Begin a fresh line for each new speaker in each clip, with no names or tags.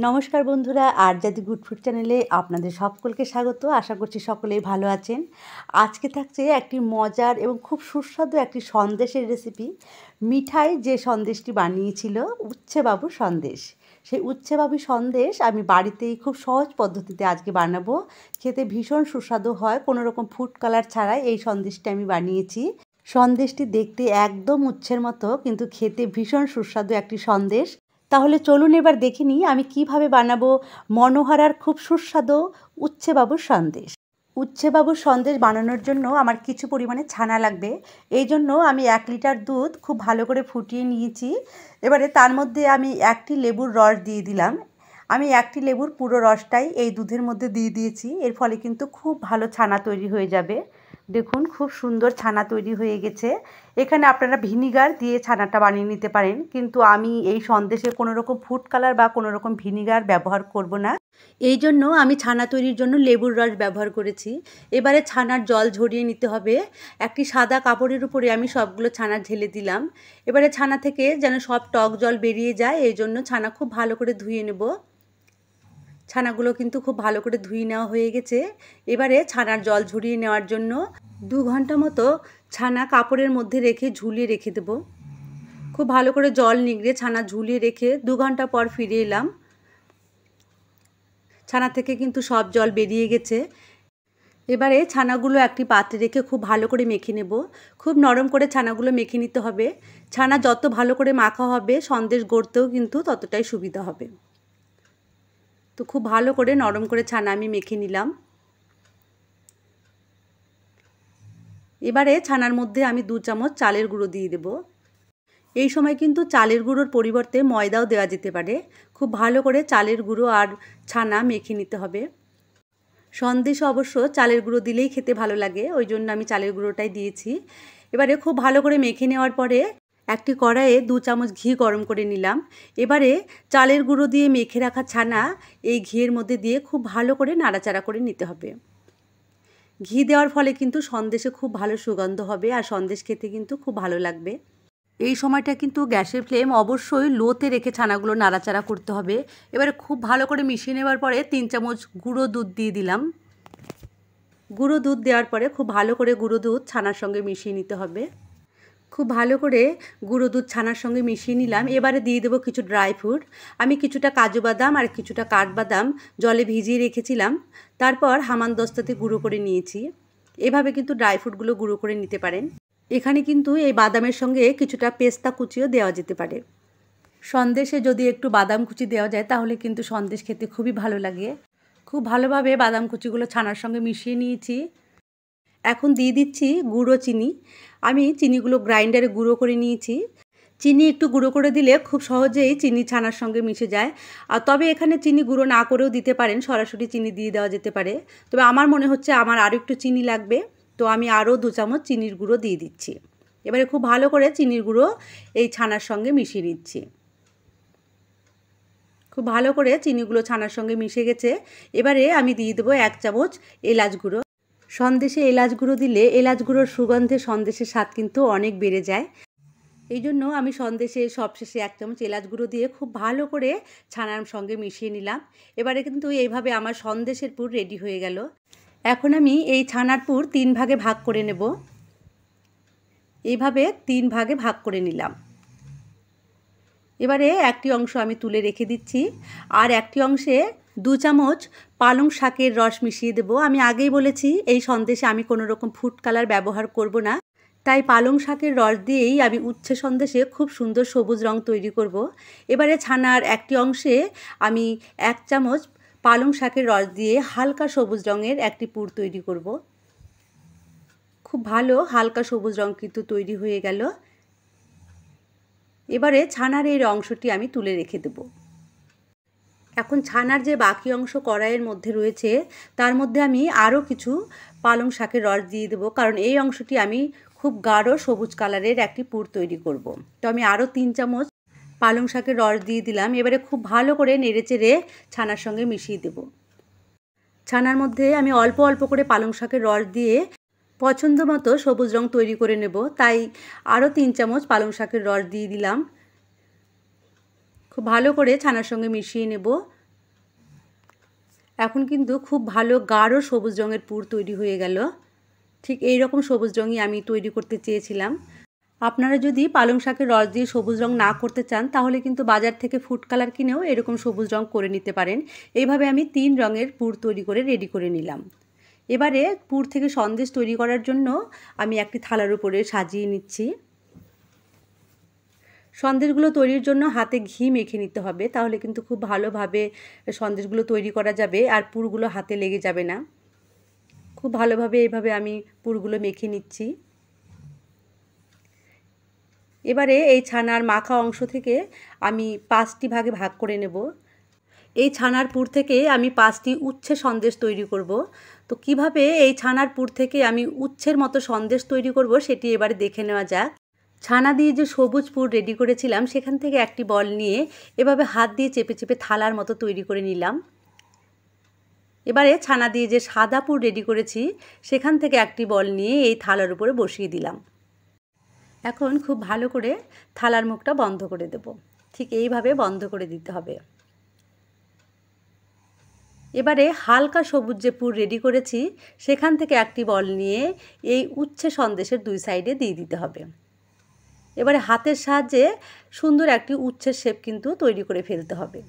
নমস্কার বন্ধুরা, আরজাদি good food চ্যানেলে আপনাদের সকলকে স্বাগত। আশা করছি সকলেই ভালো আছেন। আজকে থাকছে একটি মজার এবং খুব সুস্বাদু একটি সন্দেশের রেসিপি। মিঠাই যে সন্দেশটি বানিয়েছিল উচ্ছে বাবু সন্দেশ, সেই উচ্ছে বাবু সন্দেশ আমি বাড়িতেই খুব সহজ পদ্ধতিতে আজকে বানাবো। খেতে ভীষণ সুস্বাদু হয়, কোনো রকম ফুড কালার ছাড়াই এই সন্দেশটি আমি বানিয়েছি। সন্দেশটি দেখতে একদম উচ্ছের মতো, কিন্তু খেতে ভীষণ সুস্বাদু একটি সন্দেশ। তাহলে চলুন এবার দেখে নিই আমি কিভাবে বানাবো মনোহারার খুব সুস্বাদু উচ্ছে বাবুর সন্দেশ। উচ্ছে বাবুর সন্দেশ বানানোর জন্য আমার কিছু পরিমাণে ছানা লাগবে। এই জন্য আমি 1 লিটার দুধ খুব ভালো করে ফুটিয়ে নিয়েছি। এবারে তার মধ্যে আমি একটি লেবুর রস দিয়ে দিলাম। আমি একটি লেবুর পুরো রসটাই এই দুধের মধ্যে দিয়ে দিয়েছি। এর ফলে কিন্তু খুব ভালো ছানা তৈরি হয়ে যাবে। দেখুন খুব সুন্দর ছানা তৈরি হয়ে গেছে। এখানে আপনারা ভিনিগার দিয়ে ছানাটা বানিয়ে নিতে পারেন, কিন্তু আমি এই সন্দেশে কোনো রকম ফুড কালার বা কোনো রকম ভিনিগার ব্যবহার করব না। এই জন্য আমি ছানা তৈরির জন্য লেবুর রস ব্যবহার করেছি। এবারে ছানার জল ঝরিয়ে নিতে হবে। একটি সাদা কাপড়ের উপরে আমি সবগুলো ছানা ঢেলে দিলাম। এবারে ছানা থেকে যেন সব টক জল বেরিয়ে যায়, এই জন্য ছানা খুব ভালো করে ধুয়ে নেব। ছানাগুলো কিন্তু খুব ভালো করে ধুয়ে নেওয়া হয়ে গেছে। এবারে ছানার জল ঝরিয়ে নেওয়ার জন্য 2 ঘন্টা মতো ছানা কাপড়ের মধ্যে রেখে ঝুলিয়ে রেখে দেব। খুব ভালো করে জল নিগড়ে ছানা ঝুলিয়ে রেখে 2 ঘন্টা পর ফিরে এলাম। ছানা থেকে কিন্তু সব জল বেরিয়ে গেছে। এবারে ছানাগুলো একটি পাত্রে রেখে খুব ভালো করে মেখে নেব। খুব নরম করে ছানাগুলো মেখে নিতে হবে। ছানা যত ভালো করে মাখা হবে সন্দেশ গড়তেও কিন্তু ততটাই সুবিধা হবে। তো খুব ভালো করে নরম করে ছানা আমি মেখে নিলাম। এবারে ছানার মধ্যে আমি 2 চামচ চালের গুঁড়ো দিয়ে দেব। এই সময় কিন্তু চালের গুঁড়োর পরিবর্তে ময়দাও দেওয়া যেতে পারে। খুব ভালো করে চালের গুঁড়ো আর ছানা মেখে নিতে হবে। সন্দেশে অবশ্য চালের গুঁড়ো দিলেই খেতে ভালো লাগে, ওই জন্য আমি চালের গুঁড়োটাই দিয়েছি। এবারে খুব ভালো করে মেখে নেওয়ার পরে একটি কড়াইয়ে 2 চামচ ঘি গরম করে নিলাম। এবারে চালের গুঁড়ো দিয়ে মেখে রাখা ছানা এই ঘিয়ের মধ্যে দিয়ে খুব ভালো করে নাড়াচাড়া করে নিতে হবে। ঘি দেওয়ার ফলে কিন্তু সন্দেশে খুব ভালো সুগন্ধ হবে আর সন্দেশ খেতে কিন্তু খুব ভালো লাগবে। এই সময়টা কিন্তু গ্যাসের ফ্লেম অবশ্যই লোতে রেখে ছানাগুলো নাড়াচাড়া করতে হবে। এবারে খুব ভালো করে মিশিয়ে নেওয়ার পরে 3 চামচ গুঁড়ো দুধ দিয়ে দিলাম। গুঁড়ো দুধ দেওয়ার পরে খুব ভালো করে গুঁড়ো দুধ ছানার সঙ্গে মিশিয়ে নিতে হবে। খুব ভালো করে গুঁড়ো দুধ ছানার সঙ্গে মিশিয়ে নিলাম। এবারে দিয়ে দেবো কিছু ড্রাই ফ্রুট। আমি কিছুটা কাজু বাদাম আর কিছুটা কাঠবাদাম জলে ভিজিয়ে রেখেছিলাম, তারপর হামানদস্তাতে গুঁড়ো করে নিয়েছি। এভাবে কিন্তু ড্রাই ফ্রুটগুলো গুঁড়ো করে নিতে পারেন। এখানে কিন্তু এই বাদামের সঙ্গে কিছুটা পেস্তা কুচিও দেওয়া যেতে পারে। সন্দেশে যদি একটু বাদাম কুচি দেওয়া যায় তাহলে কিন্তু সন্দেশ খেতে খুবই ভালো লাগে। খুব ভালোভাবে বাদাম কুচিগুলো ছানার সঙ্গে মিশিয়ে নিয়েছি। এখন দিয়ে দিচ্ছি গুঁড়ো চিনি। আমি চিনিগুলো গ্রাইন্ডারে গুঁড়ো করে নিয়েছি। চিনি একটু গুঁড়ো করে দিলে খুব সহজেই চিনি ছানার সঙ্গে মিশে যায়। আর তবে এখানে চিনি গুঁড়ো না করেও দিতে পারেন, সরাসরি চিনি দিয়ে দেওয়া যেতে পারে। তবে আমার মনে হচ্ছে আমার আরও একটু চিনি লাগবে, তো আমি আরও 2 চামচ চিনির গুঁড়ো দিয়ে দিচ্ছি। এবারে খুব ভালো করে চিনির গুঁড়ো এই ছানার সঙ্গে মিশিয়ে নিচ্ছি। খুব ভালো করে চিনিগুলো ছানার সঙ্গে মিশে গেছে। এবারে আমি দিয়ে দেবো 1 চামচ এলাচ গুঁড়ো। সন্দেশে এলাচ গুঁড়ো দিলে এলাচ গুঁড়োর সুগন্ধে সন্দেশের স্বাদ কিন্তু অনেক বেড়ে যায়। এই জন্য আমি সন্দেশে সবশেষে 1 চামচ এলাচ গুঁড়ো দিয়ে খুব ভালো করে ছানার সঙ্গে মিশিয়ে নিলাম। এবারে কিন্তু এইভাবে আমার সন্দেশের পুর রেডি হয়ে গেল। এখন আমি এই ছানার পুর 3 ভাগে ভাগ করে নেব। এইভাবে 3 ভাগে ভাগ করে নিলাম। এবারে একটি অংশ আমি তুলে রেখে দিচ্ছি, আর একটি অংশে 2 চামচ পালং শাকের রস মিশিয়ে দেব। আমি আগেই বলেছি এই সন্দেশে আমি কোনো রকম ফুড কালার ব্যবহার করব না, তাই পালং শাকের রস দিয়েই আমি উচ্ছে সন্দেশে খুব সুন্দর সবুজ রং তৈরি করব। এবারে ছানার একটি অংশে আমি 1 চামচ পালং শাকের রস দিয়ে হালকা সবুজ রঙের একটি পুর তৈরি করব। খুব ভালো হালকা সবুজ রং কিন্তু তৈরি হয়ে গেল। এবারে ছানার এই অংশটি আমি তুলে রেখে দেব। এখন ছানার যে বাকি অংশ কড়াইয়ের মধ্যে রয়েছে তার মধ্যে আমি আরও কিছু পালং শাকের রস দিয়ে দেবো, কারণ এই অংশটি আমি খুব গাঢ় সবুজ কালারের একটি পুর তৈরি করব। তো আমি আরও 3 চামচ পালং শাকের রস দিয়ে দিলাম। এবারে খুব ভালো করে নেড়েচেড়ে ছানার সঙ্গে মিশিয়ে দেব। ছানার মধ্যে আমি অল্প অল্প করে পালং শাকের রস দিয়ে পছন্দ মতো সবুজ রং তৈরি করে নেব, তাই আরও 3 চামচ পালং শাকের রস দিয়ে দিলাম। খুব ভালো করে ছানার সঙ্গে মিশিয়ে নেব। এখন কিন্তু খুব ভালো গাঢ় সবুজ রঙের পুর তৈরি হয়ে গেল। ঠিক এই রকম সবুজ রঙই আমি তৈরি করতে চেয়েছিলাম। আপনারা যদি পালং শাকের রস দিয়ে সবুজ রং না করতে চান তাহলে কিন্তু বাজার থেকে ফুড কালার কিনেও এরকম সবুজ রং করে নিতে পারেন। এইভাবে আমি 3 রঙের পুর তৈরি করে রেডি করে নিলাম। এবারে পুর থেকে সন্দেশ তৈরি করার জন্য আমি একটি থালার উপরে সাজিয়ে নিচ্ছি। সন্দেশগুলো তৈরির জন্য হাতে ঘি মেখে নিতে হবে, তাহলে কিন্তু খুব ভালোভাবে সন্দেশগুলো তৈরি করা যাবে আর পুরগুলো হাতে লেগে যাবে না। খুব ভালোভাবে এইভাবে আমি পুরগুলো মেখে নিচ্ছি। এবারে এই ছানার মাখা অংশ থেকে আমি 5টি ভাগে ভাগ করে নেব। এই ছানার পুর থেকে আমি 5টি উচ্ছে সন্দেশ তৈরি করব। তো কিভাবে এই ছানার পুর থেকে আমি উচ্ছের মতো সন্দেশ তৈরি করব সেটি এবারে দেখে নেওয়া যাক। ছানা দিয়ে যে সবুজ পুর রেডি করেছিলাম সেখান থেকে একটি বল নিয়ে এভাবে হাত দিয়ে চেপে চেপে থালার মতো তৈরি করে নিলাম। এবারে ছানা দিয়ে যে সাদা পুর রেডি করেছি সেখান থেকে একটি বল নিয়ে এই থালার উপরে বসিয়ে দিলাম। এখন খুব ভালো করে থালার মুখটা বন্ধ করে দেব। ঠিক এইভাবে বন্ধ করে দিতে হবে। এবারে হালকা সবুজ যে পুর রেডি করেছি সেখান থেকে একটি বল নিয়ে এই উচ্ছে সন্দেশের 2 সাইডে দিয়ে দিতে হবে। এবারে হাতের সাহায্যে সুন্দর একটি উচ্ছের শেপ কিন্তু তৈরি করে ফেলতে হবে।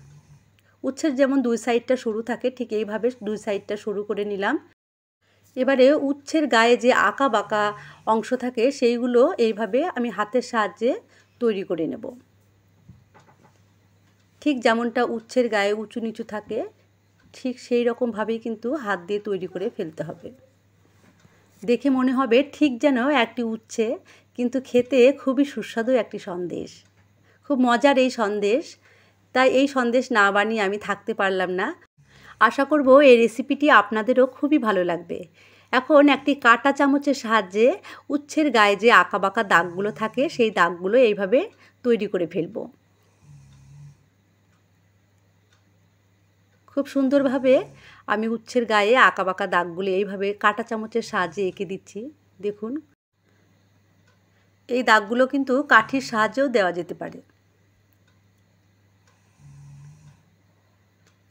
উচ্ছের যেমন 2 সাইডটা সরু থাকে ঠিক এইভাবে 2 সাইডটা সরু করে নিলাম। এবারে উচ্ছের গায়ে যে আঁকা বাঁকা অংশ থাকে সেইগুলো এইভাবে আমি হাতের সাহায্যে তৈরি করে নেব। ঠিক যেমনটা উচ্ছের গায়ে উঁচু নিচু থাকে ঠিক সেই রকমভাবেই কিন্তু হাত দিয়ে তৈরি করে ফেলতে হবে। দেখে মনে হবে ঠিক যেন একটি উচ্ছে, কিন্তু খেতে খুবই সুস্বাদু একটি সন্দেশ। খুব মজার এই সন্দেশ, তাই এই সন্দেশ না বানিয়ে আমি থাকতে পারলাম না। আশা করব এই রেসিপিটি আপনাদেরও খুবই ভালো লাগবে। এখন একটি কাঁটা চামচের সাহায্যে উচ্ছের গায়ে যে আঁকা বাঁকা দাগগুলো থাকে সেই দাগগুলো এইভাবে তৈরি করে ফেলব। খুব সুন্দরভাবে আমি উচ্ছের গায়ে আঁকা বাঁকা দাগগুলো এইভাবে কাঁটা চামচের সাহায্যে এঁকে দিচ্ছি। দেখুন, এই দাগগুলো কিন্তু কাঠির সাহায্যেও দেওয়া যেতে পারে।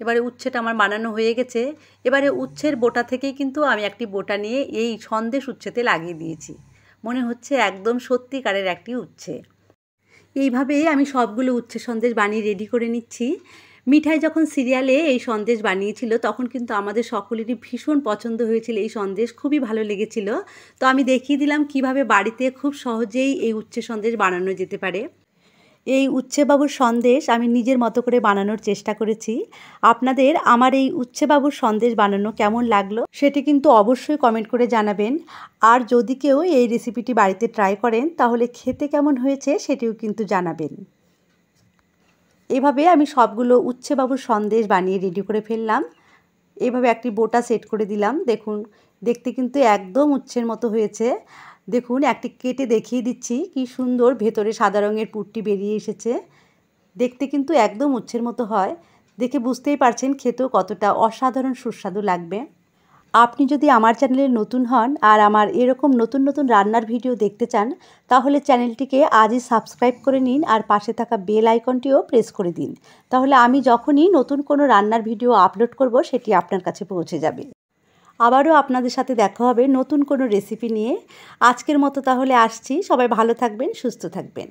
এবারে উচ্ছেটা আমার বানানো হয়ে গেছে। এবারে উচ্ছের বোটা থেকেই কিন্তু আমি একটি বোটা নিয়ে এই সন্দেশ উচ্ছেতে লাগিয়ে দিয়েছি। মনে হচ্ছে একদম সত্যিকারের একটি উচ্ছে। এইভাবেই আমি সবগুলো উচ্ছে সন্দেশ বানিয়ে রেডি করে নিচ্ছি। মিঠাই যখন সিরিয়ালে এই সন্দেশ বানিয়েছিল তখন কিন্তু আমাদের সকলেরই ভীষণ পছন্দ হয়েছিল এই সন্দেশ, খুবই ভালো লেগেছিল। তো আমি দেখিয়ে দিলাম কিভাবে বাড়িতে খুব সহজেই এই উচ্ছে সন্দেশ বানানো যেতে পারে। এই উচ্ছে বাবুর সন্দেশ আমি নিজের মতো করে বানানোর চেষ্টা করেছি। আপনাদের আমার এই উচ্ছে বাবুর সন্দেশ বানানো কেমন লাগলো সেটি কিন্তু অবশ্যই কমেন্ট করে জানাবেন। আর যদি কেউ এই রেসিপিটি বাড়িতে ট্রাই করেন তাহলে খেতে কেমন হয়েছে সেটিও কিন্তু জানাবেন। এইভাবে আমি সবগুলো উচ্ছে বাবুর সন্দেশ বানিয়ে রেডি করে ফেললাম। এইভাবে একটি বোটা সেট করে দিলাম। দেখুন, দেখতে কিন্তু একদম উচ্ছের মতো হয়েছে। দেখুন, একটি কেটে দেখিয়ে দিচ্ছি কি সুন্দর ভেতরে সাদা রঙের পুরটি বেরিয়ে এসেছে। দেখতে কিন্তু একদম উচ্ছের মতো হয়। দেখে বুঝতেই পারছেন খেতেও কতটা অসাধারণ সুস্বাদু লাগবে। আপনি যদি আমার চ্যানেলে নতুন হন আর আমার এরকম নতুন নতুন রান্নার ভিডিও দেখতে চান তাহলে চ্যানেলটিকে আজই সাবস্ক্রাইব করে নিন আর পাশে থাকা বেল আইকনটিও প্রেস করে দিন। তাহলে আমি যখনই নতুন কোনো রান্নার ভিডিও আপলোড করব সেটি আপনার কাছে পৌঁছে যাবে। আবারও আপনাদের সাথে দেখা হবে নতুন কোনো রেসিপি নিয়ে। আজকের মতো তাহলে আসছি। সবাই ভালো থাকবেন, সুস্থ থাকবেন।